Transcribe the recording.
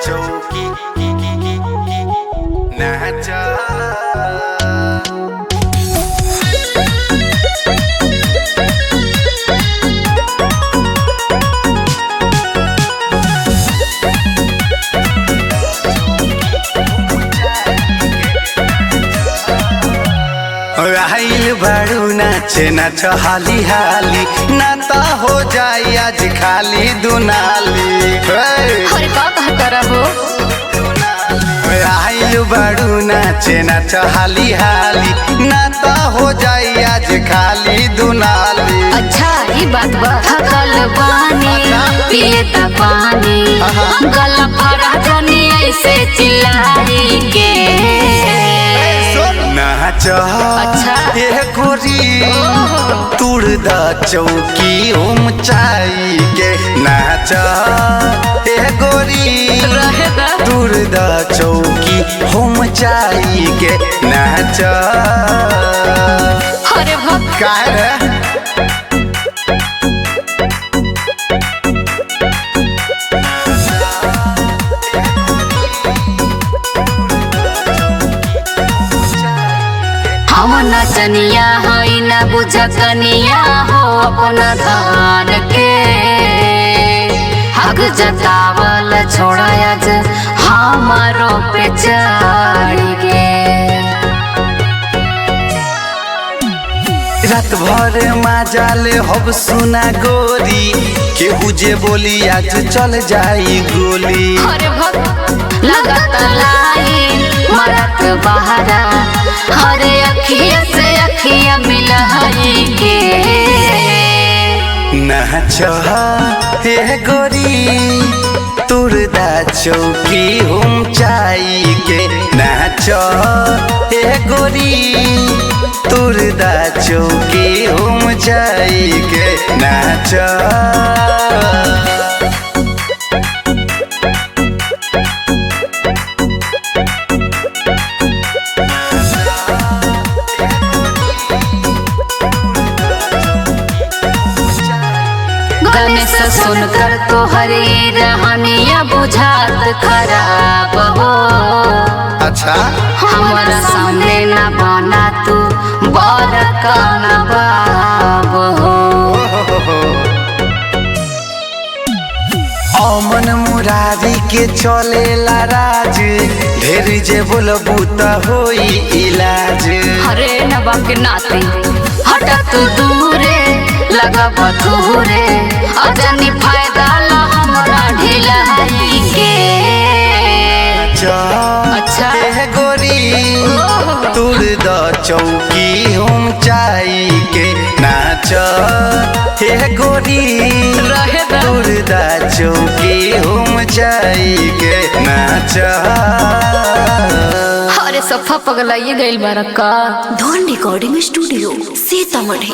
चौकी नाचा राहिल बाड़ू नाचे नाच हाली हाली ना तो हो जाए आज खाली दुनाली। अरे का कहता रहो राहिल बाड़ू नाचे नाच हाली हाली ना तो हो जाए आज खाली दुनाली। अच्छा ये बात बा थकल बानी पिए ता पानी गला भरा जनी ऐसे चिल्लाई के नाच अच्छा ये गोरी तुड़दा चौकी ऊंचाई के नाच ये गोरी तुड़दा चौकी ऊंचाई के नाच। अरे भक्त काहे रे हम नचनिया हई न बुझकनिया हो अपना धान के हक जतावल छोड़ा आज हमारो पे चढ़ गे। रात भर माजाले हब सुना गोरी केहू जे बोली आज चल जाई गोली। अरे भक्त लगत लाइन मरत बहरा अरे अखिया से अखिया मिलाई के नाच हे गोरी तुरदा चौकी ऊंचाई के नाच हे गोरी तुरदा चौकी ऊंचाई के नाच। गणेश सुनकर तो हरी रहनिया बुझात खराब हो। अच्छा हमारा सामने न बना तू बर का नवाब हो। अमन मुरारी के चलेला राज ढेर जे बोलबू त होई इलाज। हरे नवा के नाती हटत दूरे लगा बथूरे अजनी फायदा ला हमरा ढिलाई के। अच्छा हे गोरी तुरदा चौकी ऊंचाई के नाच हे गोरी तुरदा चौकी ऊंचाई के नाच। अरे सफा पगलाइए गइल बारा का। धन रिकॉर्डिंग स्टूडियो सीतामढ़ी।